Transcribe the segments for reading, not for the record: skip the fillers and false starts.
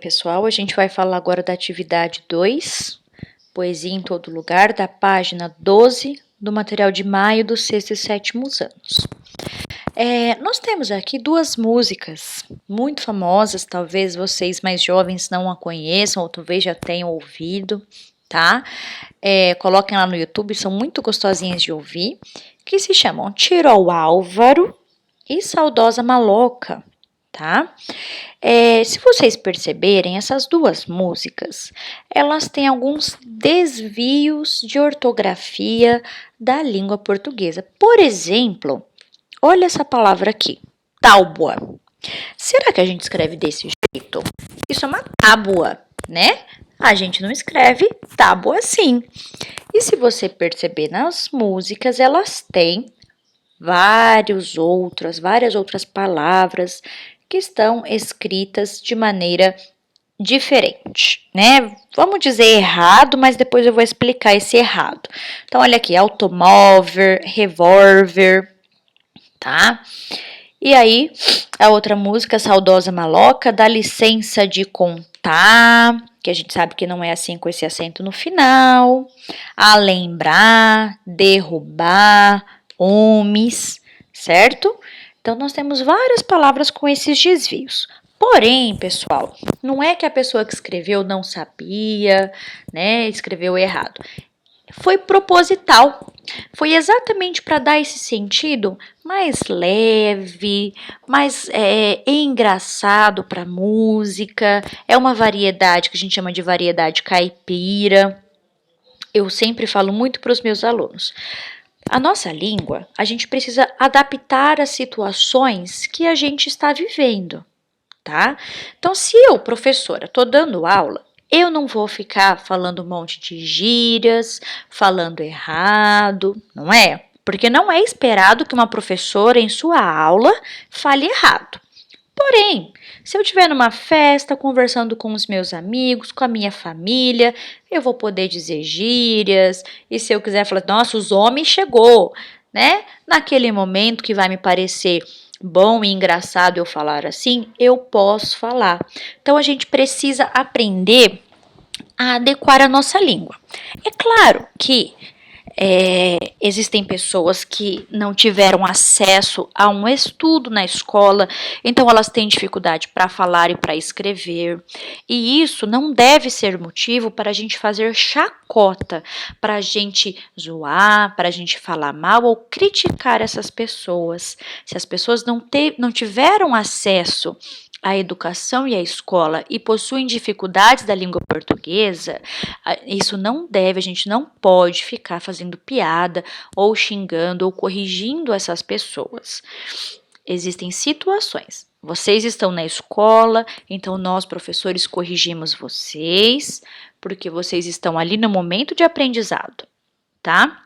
Pessoal, a gente vai falar agora da atividade 2, Poesia em Todo Lugar, da página 12 do material de maio dos 6º e 7º anos. Nós temos aqui duas músicas muito famosas, talvez vocês mais jovens não a conheçam, ou talvez já tenham ouvido, tá? Coloquem lá no YouTube, são muito gostosinhas de ouvir, que se chamam Tiro ao Álvaro e Saudosa Maloca, tá? Se vocês perceberem, essas duas músicas, elas têm alguns desvios de ortografia da língua portuguesa. Por exemplo, olha essa palavra aqui, tábua. Será que a gente escreve desse jeito? Isso é uma tábua, né? A gente não escreve tábua assim. E se você perceber nas músicas, elas têm várias outras palavras que estão escritas de maneira diferente, né? Vamos dizer errado, mas depois eu vou explicar esse errado. Então, olha aqui, automóvel, revólver, tá? E aí, a outra música, Saudosa Maloca, dá licença de contar, que a gente sabe que não é assim com esse acento no final, alembrar, derrubar, homens, certo? Então, nós temos várias palavras com esses desvios. Porém, pessoal, não é que a pessoa que escreveu não sabia, né, escreveu errado. Foi proposital. Foi exatamente para dar esse sentido mais leve, mais engraçado para a música. É uma variedade que a gente chama de variedade caipira. Eu sempre falo muito para os meus alunos. A nossa língua, a gente precisa adaptar às situações que a gente está vivendo, tá? Então, se eu, professora, estou dando aula, eu não vou ficar falando um monte de gírias, falando errado, não é? Porque não é esperado que uma professora, em sua aula, fale errado. Porém, se eu estiver numa festa, conversando com os meus amigos, com a minha família, eu vou poder dizer gírias, e se eu quiser falar, nossa, os homens chegou, né? Naquele momento que vai me parecer bom e engraçado eu falar assim, eu posso falar. Então, a gente precisa aprender a adequar a nossa língua. É claro que existem pessoas que não tiveram acesso a um estudo na escola, então elas têm dificuldade para falar e para escrever, e isso não deve ser motivo para a gente fazer chacota, para a gente zoar, para a gente falar mal ou criticar essas pessoas. Se as pessoas não tiveram acesso à educação e à escola e possuem dificuldades da língua portuguesa, isso não deve, a gente não pode ficar fazendo piada ou xingando ou corrigindo essas pessoas. Existem situações. Vocês estão na escola, então nós, professores, corrigimos vocês, porque vocês estão ali no momento de aprendizado, tá?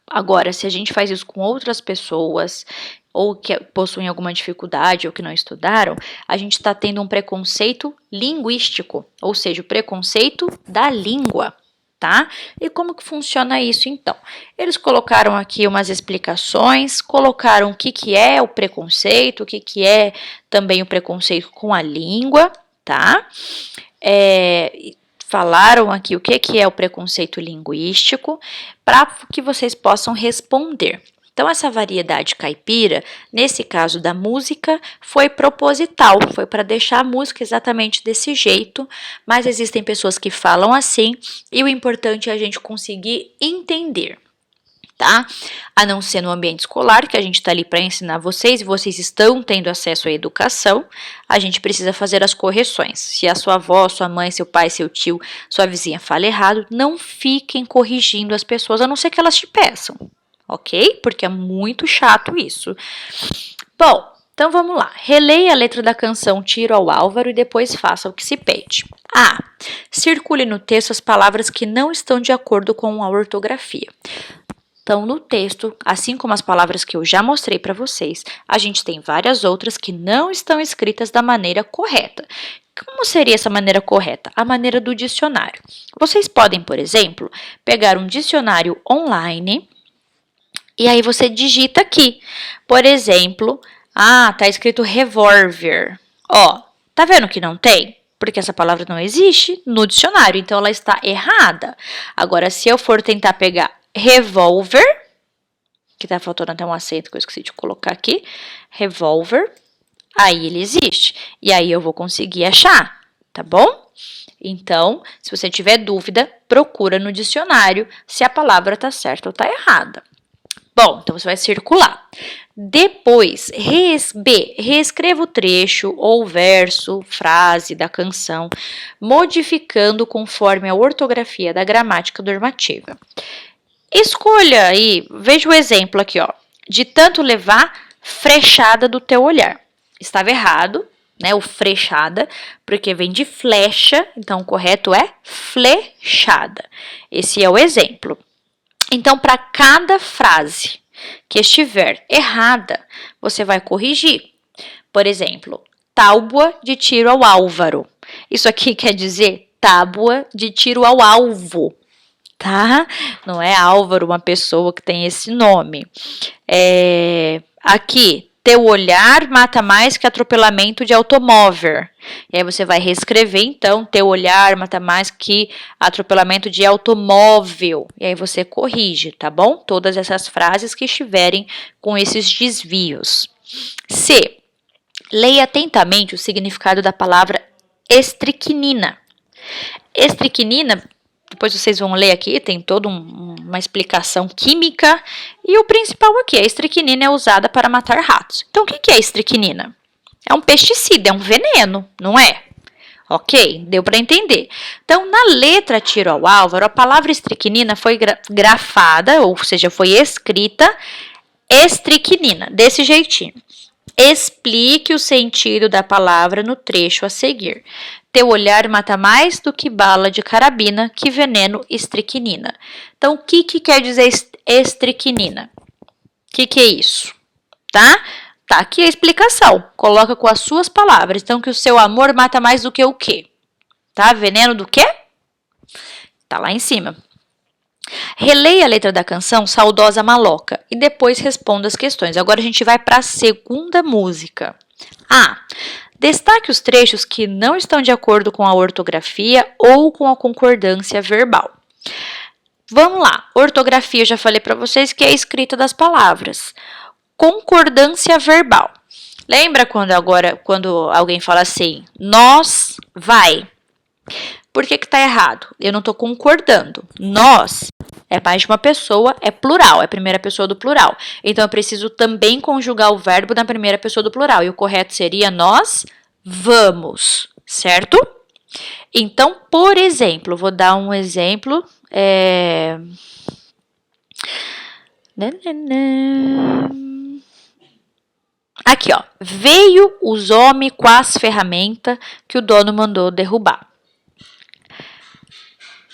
Agora, se a gente faz isso com outras pessoas, ou que possuem alguma dificuldade ou que não estudaram, a gente está tendo um preconceito linguístico, ou seja, o preconceito da língua, tá? E como que funciona isso, então? Eles colocaram aqui umas explicações, colocaram o que é o preconceito, o que é também o preconceito com a língua, tá? Falaram aqui o que é o preconceito linguístico, para que vocês possam responder. Então, essa variedade caipira, nesse caso da música, foi proposital, foi para deixar a música exatamente desse jeito, mas existem pessoas que falam assim, e o importante é a gente conseguir entender, tá? A não ser no ambiente escolar, que a gente está ali para ensinar vocês, e vocês estão tendo acesso à educação, a gente precisa fazer as correções. Se a sua avó, sua mãe, seu pai, seu tio, sua vizinha fala errado, não fiquem corrigindo as pessoas, a não ser que elas te peçam, ok? Porque é muito chato isso. Bom, então vamos lá. Releia a letra da canção Tiro ao Álvaro e depois faça o que se pede. A. Circule no texto as palavras que não estão de acordo com a ortografia. Então, no texto, assim como as palavras que eu já mostrei para vocês, a gente tem várias outras que não estão escritas da maneira correta. Como seria essa maneira correta? A maneira do dicionário. Vocês podem, por exemplo, pegar um dicionário online e aí você digita aqui. Por exemplo, tá escrito revólver. Ó, tá vendo que não tem? porque essa palavra não existe no dicionário, então ela está errada. Agora, se eu for tentar pegar revólver, que tá faltando até um acento que eu esqueci de colocar aqui, revólver, aí ele existe. E aí eu vou conseguir achar, tá bom? Então, se você tiver dúvida, procura no dicionário se a palavra está certa ou está errada. Bom, então você vai circular. Depois, reescreva o trecho ou verso, frase da canção, modificando conforme a ortografia da gramática normativa. Escolha aí, veja o exemplo aqui, ó. De tanto levar frechada do teu olhar. Estava errado, né? O frechada, porque vem de flecha, então o correto é flechada. Esse é o exemplo. Então, para cada frase que estiver errada, você vai corrigir. Por exemplo, tábua de tiro ao Álvaro. Isso aqui quer dizer tábua de tiro ao alvo, tá? Não é Álvaro, uma pessoa que tem esse nome. Aqui, teu olhar mata mais que atropelamento de automóvel. E aí você vai reescrever, então, teu olhar mata mais que atropelamento de automóvel. E aí você corrige, tá bom? Todas essas frases que estiverem com esses desvios. C. Leia atentamente o significado da palavra estricnina. Estricnina, depois vocês vão ler aqui, tem toda uma explicação química. E o principal aqui, a estricnina é usada para matar ratos. Então, o que é estricnina? É um pesticida, é um veneno, não é? Ok? Deu para entender. Então, na letra tiro ao Álvaro, a palavra estricnina foi grafada, ou seja, foi escrita estricnina, desse jeitinho. Explique o sentido da palavra no trecho a seguir. Teu olhar mata mais do que bala de carabina, que veneno estricnina. Então, o que quer dizer estricnina? O que é isso? Tá? Tá aqui a explicação. Coloca com as suas palavras. Então, que o seu amor mata mais do que o quê? Tá? Veneno do quê? Tá lá em cima. Releia a letra da canção Saudosa Maloca e depois responda as questões. Agora a gente vai para a segunda música. A. Destaque os trechos que não estão de acordo com a ortografia ou com a concordância verbal. Vamos lá. Ortografia, eu já falei para vocês que é a escrita das palavras. Concordância verbal. Lembra quando alguém fala assim, nós vai? Por que tá errado? Eu não tô concordando. Nós é mais de uma pessoa, é plural, é primeira pessoa do plural. Então, eu preciso também conjugar o verbo na primeira pessoa do plural. E o correto seria nós vamos, certo? Então, por exemplo, vou dar um exemplo. Aqui, ó. Veio os homens com as ferramentas que o dono mandou derrubar.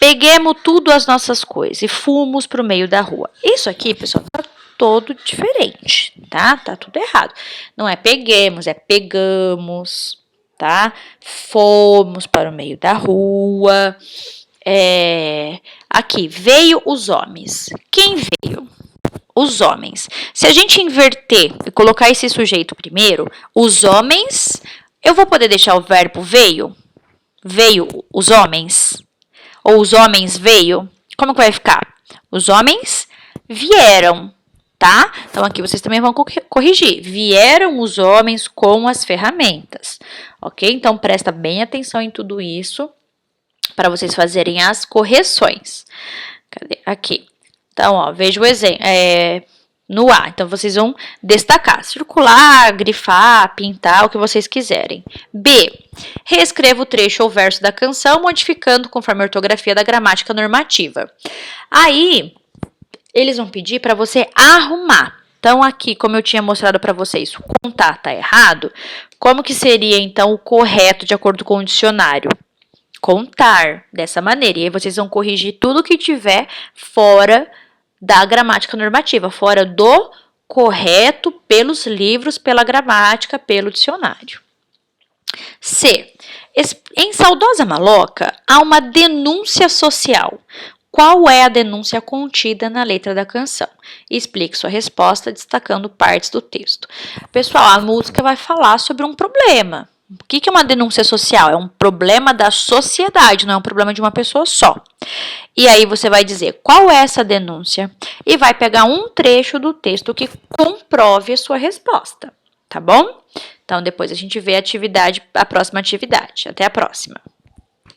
Peguemos tudo as nossas coisas e fomos pro meio da rua. Isso aqui, pessoal, tá todo diferente, tá? Tá tudo errado. Não é peguemos, é pegamos, tá? Fomos para o meio da rua. Aqui, veio os homens. Quem veio? Os homens. Se a gente inverter e colocar esse sujeito primeiro, os homens, eu vou poder deixar o verbo veio? Veio os homens? Ou os homens veio? Como que vai ficar? Os homens vieram, tá? Então, aqui vocês também vão corrigir. Vieram os homens com as ferramentas, ok? Então, presta bem atenção em tudo isso para vocês fazerem as correções. Cadê? Aqui. Então, ó, veja o exemplo. No A. Então, vocês vão destacar, circular, grifar, pintar, o que vocês quiserem. B. Reescreva o trecho ou verso da canção, modificando conforme a ortografia da gramática normativa. Aí, eles vão pedir para você arrumar. Então, aqui, como eu tinha mostrado para vocês, contar tá errado. Como que seria, então, o correto de acordo com o dicionário? Contar, dessa maneira. E aí, vocês vão corrigir tudo que tiver fora da gramática normativa, fora do correto pelos livros, pela gramática, pelo dicionário. C. Em Saudosa Maloca, há uma denúncia social. Qual é a denúncia contida na letra da canção? Explique sua resposta destacando partes do texto. Pessoal, a música vai falar sobre um problema, O que é uma denúncia social? É um problema da sociedade, não é um problema de uma pessoa só. E aí você vai dizer qual é essa denúncia e vai pegar um trecho do texto que comprove a sua resposta, tá bom? Então, depois a gente vê a próxima atividade. Até a próxima!